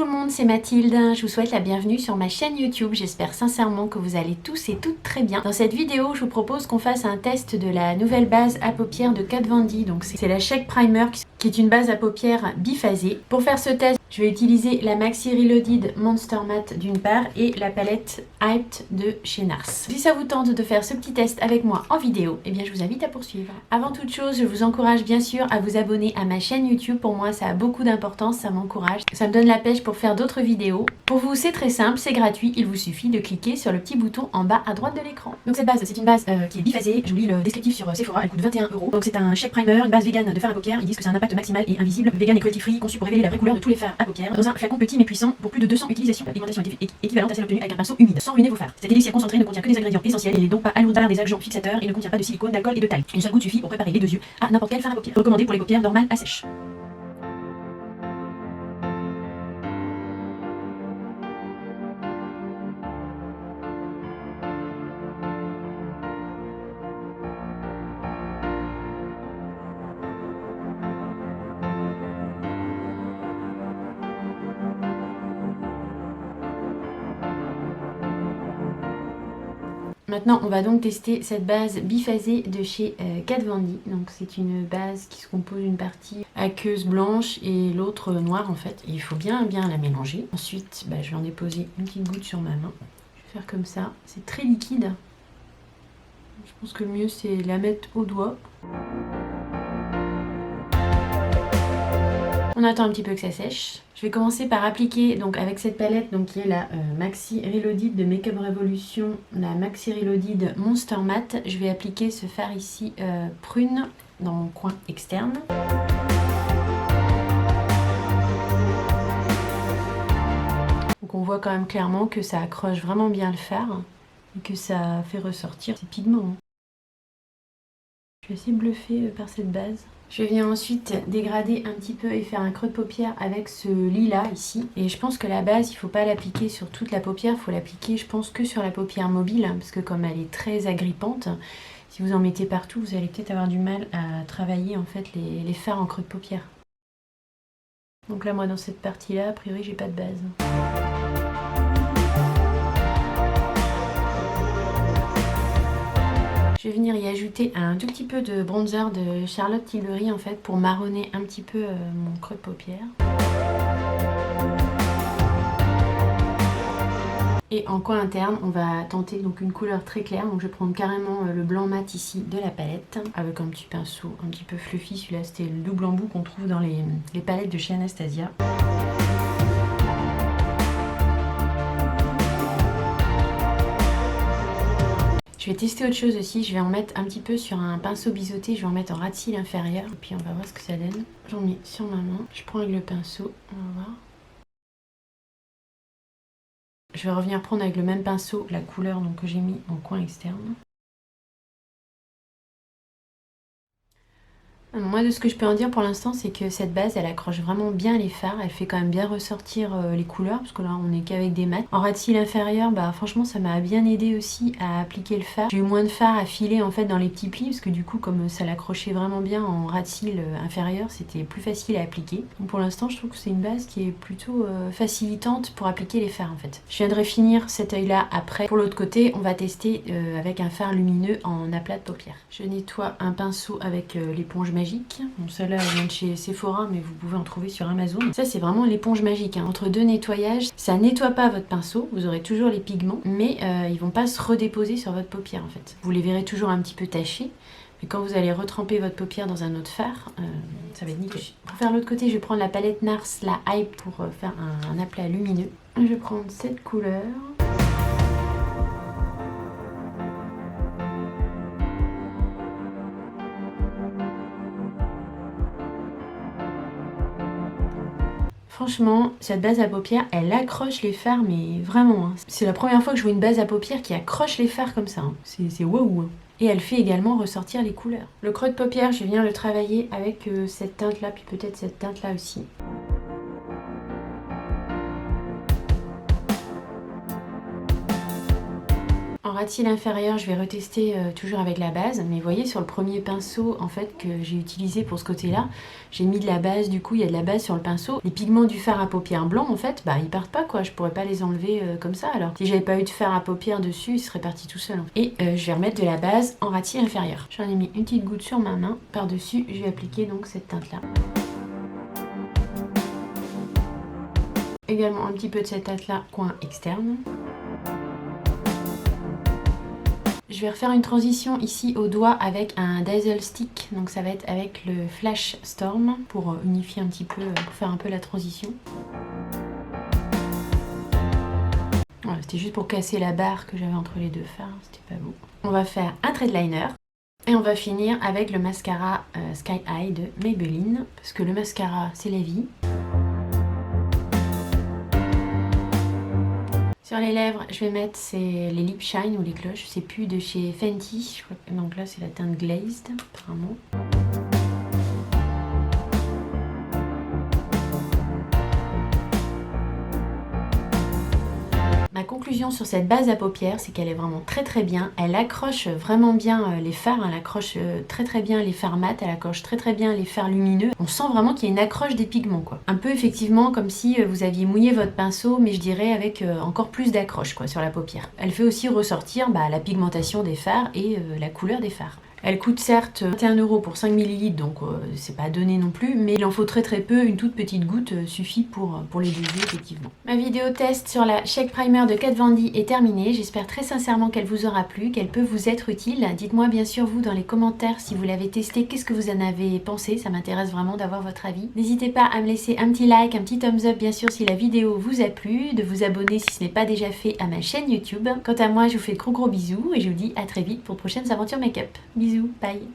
tout le monde, c'est Mathilde, je vous souhaite la bienvenue sur ma chaîne YouTube, j'espère sincèrement que vous allez tous et toutes très bien. Dans cette vidéo, je vous propose qu'on fasse un test de la nouvelle base à paupières de Kat Von D, donc c'est la Shake Primer qui est une base à paupières biphasée. Pour faire ce test, je vais utiliser la Maxi Reloaded Monster Matte d'une part et la palette Hyped de chez NARS. Si ça vous tente de faire ce petit test avec moi en vidéo, eh bien je vous invite à poursuivre. Avant toute chose, je vous encourage bien sûr à vous abonner à ma chaîne YouTube. Pour moi, ça a beaucoup d'importance, ça m'encourage, ça me donne la pêche pour faire d'autres vidéos. Pour vous, c'est très simple, c'est gratuit, il vous suffit de cliquer sur le petit bouton en bas à droite de l'écran. Donc cette base, c'est une base qui est biphasée, je vous lis le descriptif sur Sephora, elle coûte 21 €. Donc c'est un Shake Primer, une base vegan de fard à paupières, ils disent que c'est un impact maximal et invisible, vegan et cruelty free, conçu pour révéler la vraie couleur de tous les fards à paupières, dans un flacon petit mais puissant pour plus de 200 utilisations. La pigmentation est équivalente à celle obtenue avec un pinceau humide, sans ruiner vos fards. Cet élixir concentré ne contient que des ingrédients essentiels et n'est donc pas alourdi par des agents fixateurs et ne contient pas de silicone, d'alcool et de taille. Une seule goutte suffit pour préparer les deux yeux à n'importe quel fard à paupières. Recommandé pour les paupières normales à sèche. Maintenant, on va donc tester cette base biphasée de chez Kat Von D. Donc c'est une base qui se compose d'une partie aqueuse blanche et l'autre noire en fait. Et il faut bien la mélanger. Ensuite, je vais en déposer une petite goutte sur ma main. Je vais faire comme ça. C'est très liquide. Je pense que le mieux c'est la mettre au doigt. On attend un petit peu que ça sèche. Je vais commencer par appliquer donc avec cette palette donc qui est la Maxi Reloaded de Makeup Revolution, la Maxi Reloaded Monster Matte. Je vais appliquer ce fard ici prune dans mon coin externe. Donc on voit quand même clairement que ça accroche vraiment bien le fard et que ça fait ressortir ses pigments. Je suis assez bluffée par cette base. Je viens ensuite dégrader un petit peu et faire un creux de paupière avec ce lilas ici. Et je pense que la base, il ne faut pas l'appliquer sur toute la paupière, il faut l'appliquer je pense que sur la paupière mobile, parce que comme elle est très agrippante, si vous en mettez partout, vous allez peut-être avoir du mal à travailler en fait les fards en creux de paupière. Donc là moi dans cette partie-là, a priori j'ai pas de base. Je vais venir y ajouter un tout petit peu de bronzer de Charlotte Tilbury en fait pour marronner un petit peu mon creux de paupière. Et en coin interne, on va tenter donc une couleur très claire. Donc je vais prendre carrément le blanc mat ici de la palette avec un petit pinceau un petit peu fluffy. Celui-là c'était le double embout qu'on trouve dans les palettes de chez Anastasia. Je vais tester autre chose aussi, je vais en mettre un petit peu sur un pinceau biseauté, je vais en mettre en ras de cils inférieur, et puis on va voir ce que ça donne. J'en mets sur ma main, je prends avec le pinceau, on va voir. Je vais revenir prendre avec le même pinceau la couleur donc, que j'ai mis en coin externe. Moi de ce que je peux en dire pour l'instant c'est que cette base elle accroche vraiment bien les fards, elle fait quand même bien ressortir les couleurs parce que là on n'est qu'avec des mats. En ras de cils inférieur, franchement ça m'a bien aidé aussi à appliquer le fard. J'ai eu moins de fard à filer en fait dans les petits plis parce que du coup comme ça l'accrochait vraiment bien en ras de cils inférieur, c'était plus facile à appliquer. Donc pour l'instant je trouve que c'est une base qui est plutôt facilitante pour appliquer les fards en fait. Je viendrai finir cet œil là après. Pour l'autre côté on va tester avec un fard lumineux en aplat de paupières. Je nettoie un pinceau avec l'éponge magique. Bon, celle-là elle vient de chez Sephora mais vous pouvez en trouver sur Amazon. Ça c'est vraiment l'éponge magique. Entre deux nettoyages, ça nettoie pas votre pinceau, vous aurez toujours les pigments, mais ils vont pas se redéposer sur votre paupière en fait. Vous les verrez toujours un petit peu tachés, mais quand vous allez retremper votre paupière dans un autre fard, ça va être nickel. Pour faire l'autre côté, je vais prendre la palette NARS, la Hype pour faire un aplat lumineux. Je vais prendre cette couleur. Franchement, cette base à paupières, elle accroche les fards, mais vraiment. C'est la première fois que je vois une base à paupières qui accroche les fards comme ça. C'est waouh. Et elle fait également ressortir les couleurs. Le creux de paupière, je viens le travailler avec cette teinte-là, puis peut-être cette teinte-là aussi. En ratil inférieur, je vais retester toujours avec la base. Mais vous voyez, sur le premier pinceau en fait que j'ai utilisé pour ce côté-là, j'ai mis de la base, du coup il y a de la base sur le pinceau. Les pigments du fard à paupières blanc en fait, bah ils partent pas quoi, je pourrais pas les enlever comme ça alors. Si j'avais pas eu de fard à paupières dessus, il serait parti tout seul. Et je vais remettre de la base en ratil inférieur. J'en ai mis une petite goutte sur ma main. Par-dessus, je vais appliquer donc cette teinte-là. Également un petit peu de cette teinte-là, coin externe. Je vais refaire une transition ici au doigt avec un Dazzle Stick, donc ça va être avec le Flash Storm pour unifier un petit peu, pour faire un peu la transition. Voilà, c'était juste pour casser la barre que j'avais entre les deux fards, c'était pas beau. On va faire un trait de liner et on va finir avec le mascara Sky High de Maybelline, parce que le mascara c'est la vie. Sur les lèvres, je vais mettre les Lip Shine ou les cloches, je sais plus, de chez Fenty. Je crois que, donc là, c'est la teinte Glazed, apparemment. Ma conclusion sur cette base à paupières, c'est qu'elle est vraiment très bien. Elle accroche vraiment bien les fards, elle accroche très bien les fards mat, elle accroche très bien les fards lumineux. On sent vraiment qu'il y a une accroche des pigments quoi. Un peu effectivement comme si vous aviez mouillé votre pinceau, mais je dirais avec encore plus d'accroche quoi sur la paupière. Elle fait aussi ressortir la pigmentation des fards et la couleur des fards. Elle coûte certes 21 € pour 5 ml, donc c'est pas donné non plus, mais il en faut très peu, une toute petite goutte suffit pour les doser effectivement. Ma vidéo test sur la Shake Primer de Kat Von D est terminée, j'espère très sincèrement qu'elle vous aura plu, qu'elle peut vous être utile. Dites-moi bien sûr vous dans les commentaires si vous l'avez testé, qu'est-ce que vous en avez pensé, ça m'intéresse vraiment d'avoir votre avis. N'hésitez pas à me laisser un petit like, un petit thumbs up bien sûr si la vidéo vous a plu, de vous abonner si ce n'est pas déjà fait à ma chaîne YouTube. Quant à moi, je vous fais de gros bisous et je vous dis à très vite pour de prochaines aventures make-up. Bisous. Bye.